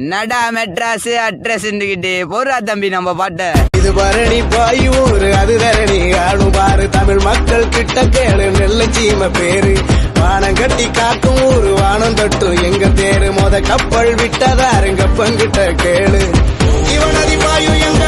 நடா மெட்ராஸ் அட்ரஸ் போறா தம்பி நம்ம பாட்ட. இது பரணி பாயூர் அது தரணி ஆளும் பாரு தமிழ் மக்கள் கிட்ட கேளு நெல்ல சீம பேரு வானம் கட்டி காக்கும் ஊரு வானம் தொட்டும் எங்க தேரு மொத கப்பல் விட்டதாருங்க பங்கிட்ட கேளு இவனதி பாயு எங்க